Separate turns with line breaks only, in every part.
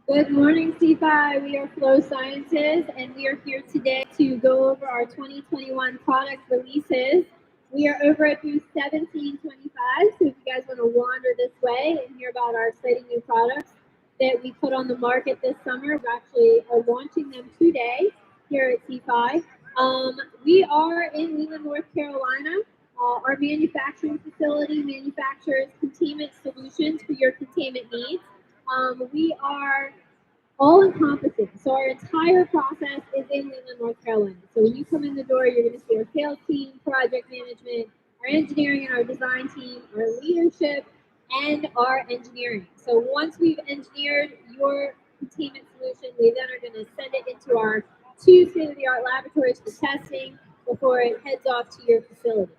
Good morning, CPhI. We are Flow Sciences, and we are here today to go over our 2021 product releases. We are over at booth 1725, so if you guys want to wander this way and hear about our exciting new products that we put on the market this summer, we actually are launching them today here at CPhI. We are in Leland, North Carolina. Our manufacturing facility manufactures containment solutions for your containment needs. We are all encompassing. So our entire process is in Leland, North Carolina. So when you come in the door, you're going to see our sales team, project management, our engineering and our design team, our leadership, and our engineering. So once we've engineered your containment solution, we then are going to send it into our two state-of-the-art laboratories for testing before it heads off to your facility.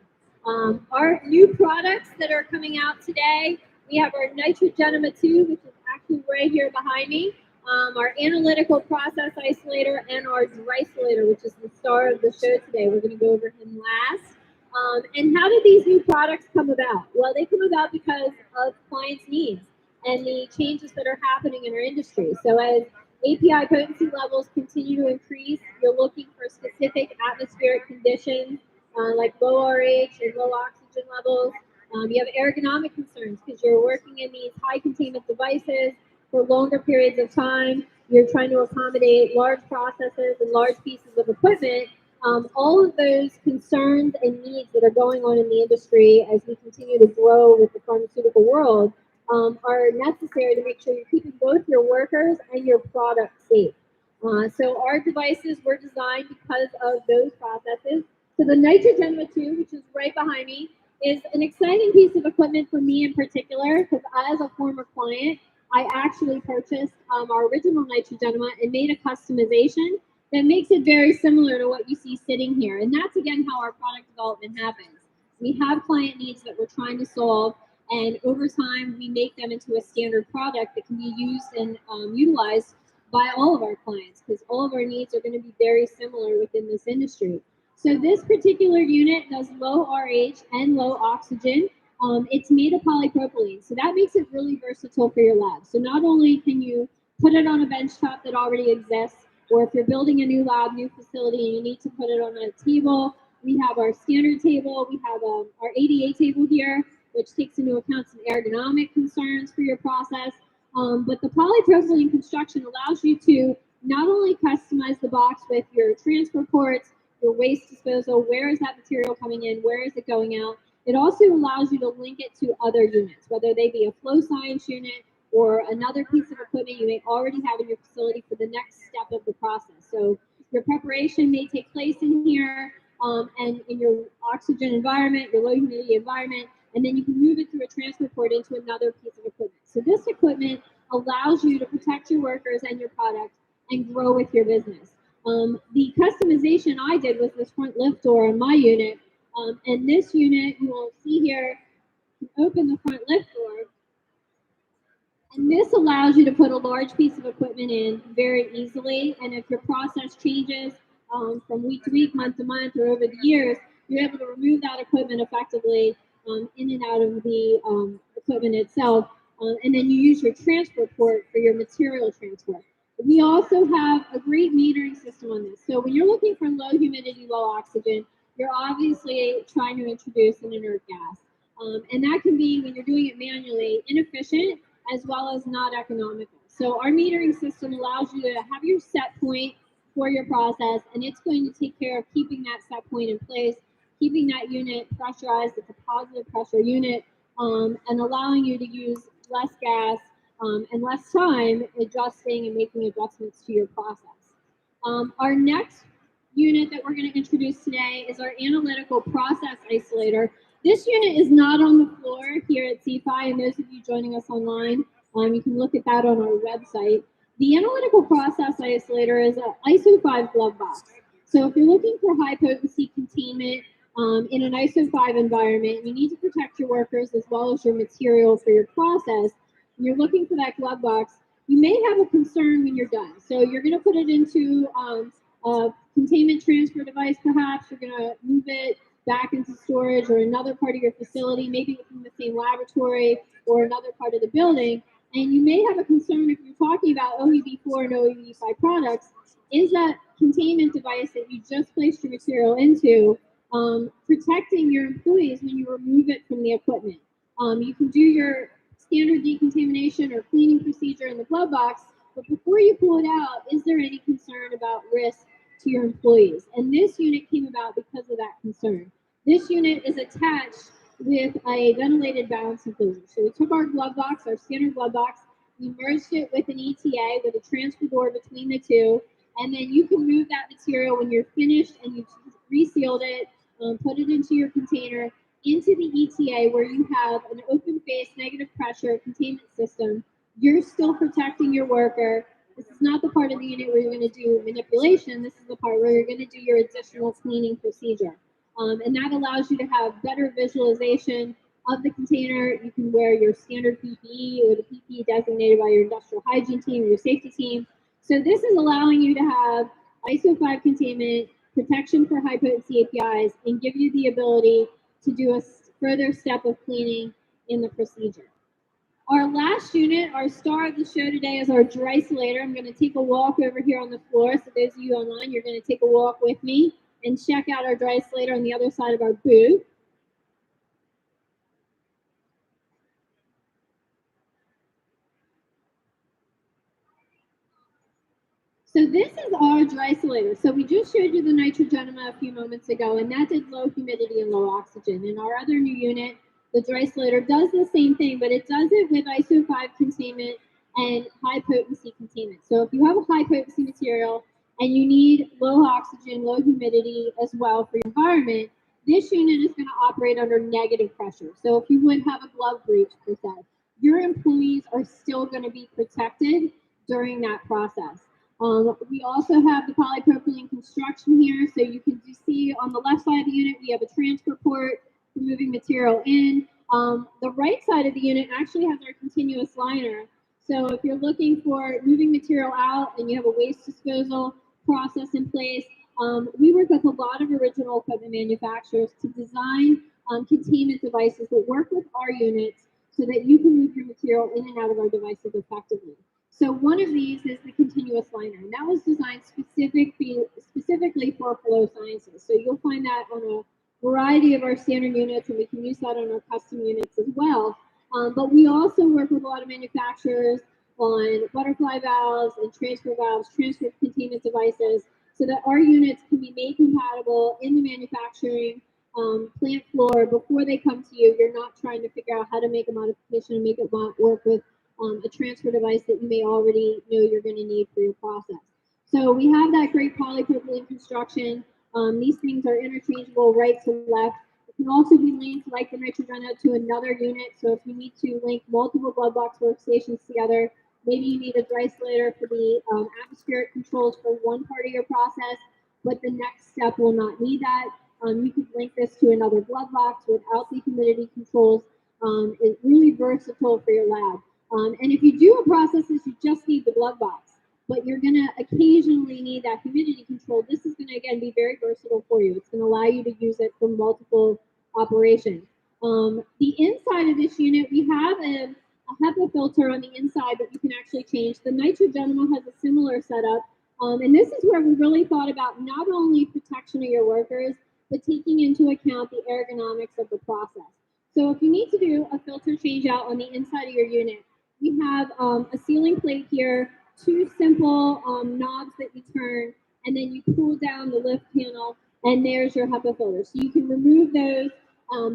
Our new products that are coming out today, we have our Nitrogenema 2, which is actually right here behind me. Our analytical process isolator, and our Drysolator, which is the star of the show today. We're going to go over him last. And how did these new products come about? Well, they come about because of clients' needs and the changes that are happening in our industry. So as API potency levels continue to increase, you're looking for specific atmospheric conditions like low RH and low oxygen levels. You have ergonomic concerns because you're working in these high containment devices for longer periods of time. You're trying to accommodate large processes and large pieces of equipment. All of those concerns and needs that are going on in the industry as we continue to grow with the pharmaceutical world are necessary to make sure you're keeping both your workers and your product safe. So our devices were designed because of those processes. So the Nitrogenema 2, which is right behind me, is an exciting piece of equipment for me in particular because as a former client, I actually purchased our original Nitrogenema and made a customization that makes it very similar to what you see sitting here. And that's, again, how our product development happens. We have client needs that we're trying to solve, and over time, we make them into a standard product that can be used and utilized by all of our clients because all of our needs are going to be very similar within this industry. So this particular unit does low RH and low oxygen. It's made of polypropylene, so that makes it really versatile for your lab. So not only can you put it on a benchtop that already exists, or if you're building a new lab, new facility, and you need to put it on a table, we have our standard table. We have our ADA table here, which takes into account some ergonomic concerns for your process. But the polypropylene construction allows you to not only customize the box with your transfer ports, your waste disposal, where is that material coming in, where is it going out, it also allows you to link it to other units, whether they be a flow science unit or another piece of equipment you may already have in your facility for the next step of the process. So your preparation may take place in here and in your oxygen environment, your low humidity environment, and then you can move it through a transport port into another piece of equipment. So this equipment allows you to protect your workers and your product and grow with your business. The customization I did was this front lift door on my unit. And this unit, you will see here, you open the front lift door. And this allows you to put a large piece of equipment in very easily. And if your process changes from week to week, month to month, or over the years, you're able to remove that equipment effectively in and out of the equipment itself. And then you use your transport port for your material transfer. We also have a great metering system on this. So when you're looking for low humidity, low oxygen, you're obviously trying to introduce an inert gas. And that can be, when you're doing it manually, inefficient as well as not economical. So our metering system allows you to have your set point for your process, and it's going to take care of keeping that set point in place, keeping that unit pressurized. It's a positive pressure unit, and allowing you to use less gas and less time adjusting and making adjustments to your process. Our next unit that we're going to introduce today is our analytical process isolator. This unit is not on the floor here at CPhI, and those of you joining us online, you can look at that on our website. The analytical process isolator is an ISO 5 glove box. So if you're looking for high potency containment in an ISO 5 environment, you need to protect your workers as well as your material for your process. And you're looking for that glove box, you may have a concern when you're done. So you're going to put it into a containment transfer device, perhaps. You're going to move it back into storage or another part of your facility, maybe within the same laboratory or another part of the building. And you may have a concern if you're talking about OEB4 and OEB5 products, is that containment device that you just placed your material into protecting your employees when you remove it from the equipment. You can do your standard decontamination or cleaning procedure in the glove box, but before you pull it out, is there any concern about risk to your employees? And this unit came about because of that concern. This unit is attached with a ventilated balance enclosure. So we took our glove box, our standard glove box, we merged it with an ETA with a transfer door between the two, and then you can move that material when you're finished and you've resealed it, put it into your container, into the ETA where you have an open face, negative pressure containment system. You're still protecting your worker. This is not the part of the unit where you're going to do manipulation. This is the part where you're going to do your additional cleaning procedure. And that allows you to have better visualization of the container. You can wear your standard PPE or the PPE designated by your industrial hygiene team or your safety team. So this is allowing you to have ISO 5 containment, protection for high potency APIs, and give you the ability to do a further step of cleaning in the procedure. Our last unit, our star of the show today, is our drysolator. I'm going to take a walk over here on the floor. So those of you online, you're going to take a walk with me and check out our drysolator on the other side of our booth. So this is our drysolator. So we just showed you the nitrogenema a few moments ago, and that did low humidity and low oxygen. And our other new unit, the drysolator, does the same thing, but it does it with ISO 5 containment and high potency containment. So if you have a high potency material and you need low oxygen, low humidity as well for your environment, this unit is going to operate under negative pressure. So if you would have a glove breach per se, your employees are still going to be protected during that process. We also have the polypropylene construction here. So you can see on the left side of the unit, we have a transfer port for moving material in. The right side of the unit actually has our continuous liner. So if you're looking for moving material out and you have a waste disposal process in place, we work with a lot of original equipment manufacturers to design containment devices that work with our units so that you can move your material in and out of our devices effectively. So one of these is the continuous liner, and that was designed specifically for flow sciences. So you'll find that on a variety of our standard units, and we can use that on our custom units as well. But we also work with a lot of manufacturers on butterfly valves and transfer valves, transfer containment devices, so that our units can be made compatible in the manufacturing plant floor before they come to you. You're not trying to figure out how to make a modification and make it work with a transfer device that you may already know you're going to need for your process. So we have that great polypropylene construction. These things are interchangeable right to left. It can also be linked like the nitrogenate to another unit. So if you need to link multiple glove box workstations together, maybe you need a drysolator for the atmospheric controls for one part of your process, but the next step will not need that. You could link this to another glove box without the humidity controls. It's really versatile for your lab. And if you do a processes, you just need the glove box, but you're going to occasionally need that humidity control. This is going to, again, be very versatile for you. It's going to allow you to use it for multiple operations. The inside of this unit, we have a HEPA filter on the inside that you can actually change. The nitrogenema has a similar setup. And this is where we really thought about not only protection of your workers, but taking into account the ergonomics of the process. So if you need to do a filter change out on the inside of your unit, we have a sealing plate here, two simple knobs that you turn, and then you pull down the lift panel, and there's your HEPA filter. So you can remove those,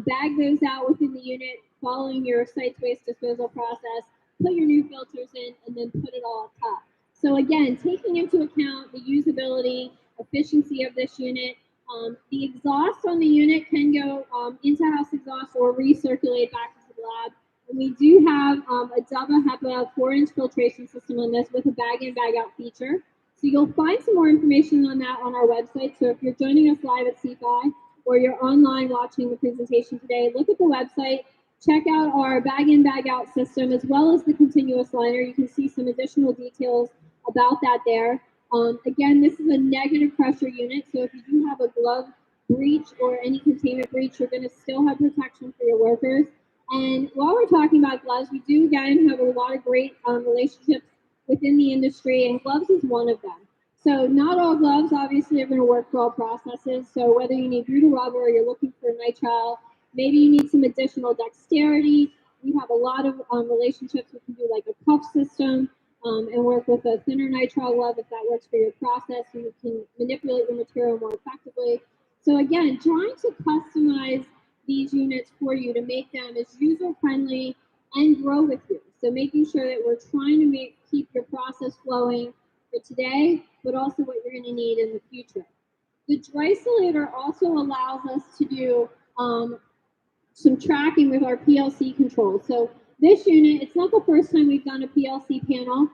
bag those out within the unit, following your site's waste disposal process, put your new filters in, and then put it all up top. So again, taking into account the usability, efficiency of this unit, the exhaust on the unit can go into house exhaust or recirculate back into the lab. And we do have a double HEPA 4-inch filtration system on this with a bag in, bag out feature. So you'll find some more information on that on our website. So if you're joining us live at CPhI or you're online watching the presentation today, look at the website, check out our bag in, bag out system, as well as the continuous liner. You can see some additional details about that there. Again, this is a negative pressure unit. So if you do have a glove breach or any containment breach, you're going to still have protection for your workers. And while we're talking about gloves, we do again have a lot of great relationships within the industry, and gloves is one of them. So not all gloves obviously are going to work for all processes. So whether you need butyl rubber or you're looking for nitrile, maybe you need some additional dexterity. We have a lot of relationships. We can do like a cuff system and work with a thinner nitrile glove if that works for your process, and you can manipulate your material more effectively. So again, trying to customize these units for you to make them as user friendly and grow with you. So making sure that we're trying to keep your process flowing for today, but also what you're going to need in the future. The Dreisolator also allows us to do some tracking with our PLC controls. So this unit, it's not the first time we've done a PLC panel,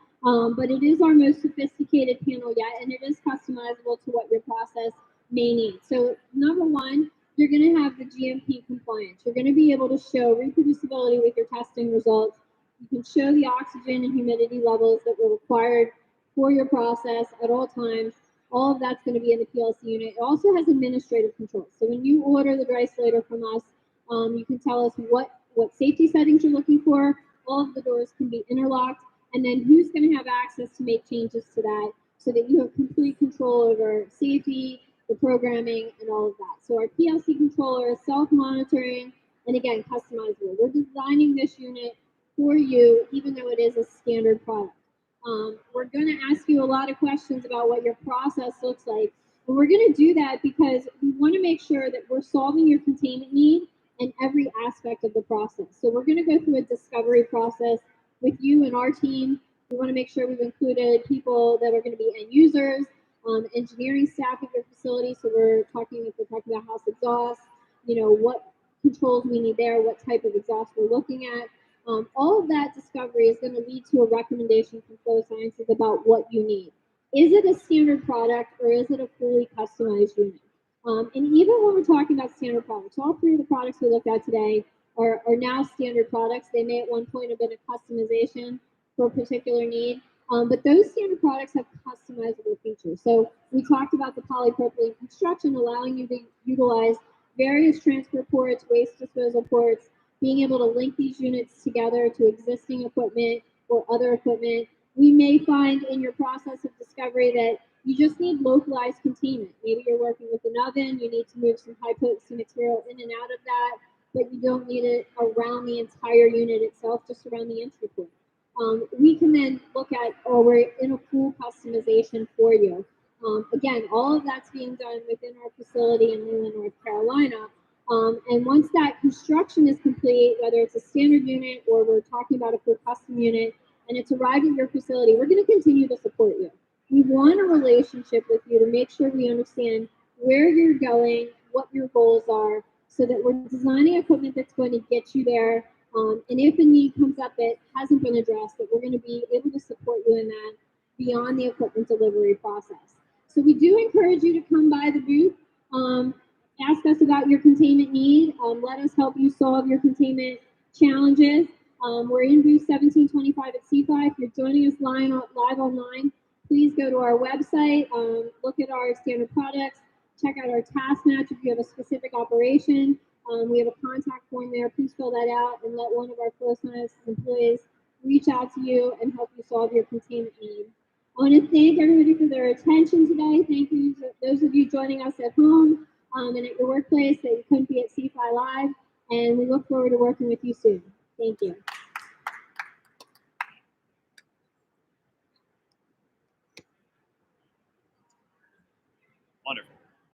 but it is our most sophisticated panel yet, and it is customizable to what your process may need. So number one, you're going to have the GMP compliance. You're going to be able to show reproducibility with your testing results. You can show the oxygen and humidity levels that were required for your process at all times. All of that's going to be in the PLC unit. It also has administrative controls. So when you order the Dreisolator from us, you can tell us what safety settings you're looking for. All of the doors can be interlocked, and then who's going to have access to make changes to that so that you have complete control over safety, the programming, and all of that. So our PLC controller is self-monitoring and again, customizable. We're designing this unit for you, even though it is a standard product. We're going to ask you a lot of questions about what your process looks like. And we're going to do that because we want to make sure that we're solving your containment need in every aspect of the process. So we're going to go through a discovery process with you and our team. We want to make sure we've included people that are going to be end users, engineering staff at your facility. So we're talking about house exhaust, what controls we need there, what type of exhaust we're looking at. All of that discovery is going to lead to a recommendation from Flow Sciences about what you need. Is it a standard product or is it a fully customized unit? And even when we're talking about standard products, all three of the products we looked at today are now standard products. They may at one point have been a customization for a particular need, but those standard products have customizable features. So we talked about the polypropylene construction allowing you to utilize various transport ports, waste disposal ports, being able to link these units together to existing equipment or other equipment. We may find in your process of discovery that you just need localized containment. Maybe you're working with an oven, you need to move some high potency material in and out of that, but you don't need it around the entire unit itself, just around the entry point. We can then look at, we're in a full customization for you. Again, all of that's being done within our facility in Leland, North Carolina. And once that construction is complete, whether it's a standard unit or we're talking about a full custom unit, and it's arrived at your facility, we're going to continue to support you. We want a relationship with you to make sure we understand where you're going, what your goals are, so that we're designing equipment that's going to get you there. And if a need comes up that hasn't been addressed, that we're going to be able to support you in that beyond the equipment delivery process. So we do encourage you to come by the booth, ask us about your containment need, let us help you solve your containment challenges. We're in booth 1725 at CPhI. If you're joining us live online, please go to our website, look at our standard products, check out our task match if you have a specific operation. We have a contact form there. Please fill that out and let one of our Flow Sciences employees reach out to you and help you solve your containment need. I want to thank everybody for their attention today. Thank you to those of you joining us at home and at your workplace that you couldn't be at CPhI Live. And we look forward to working with you soon. Thank you.
Wonderful.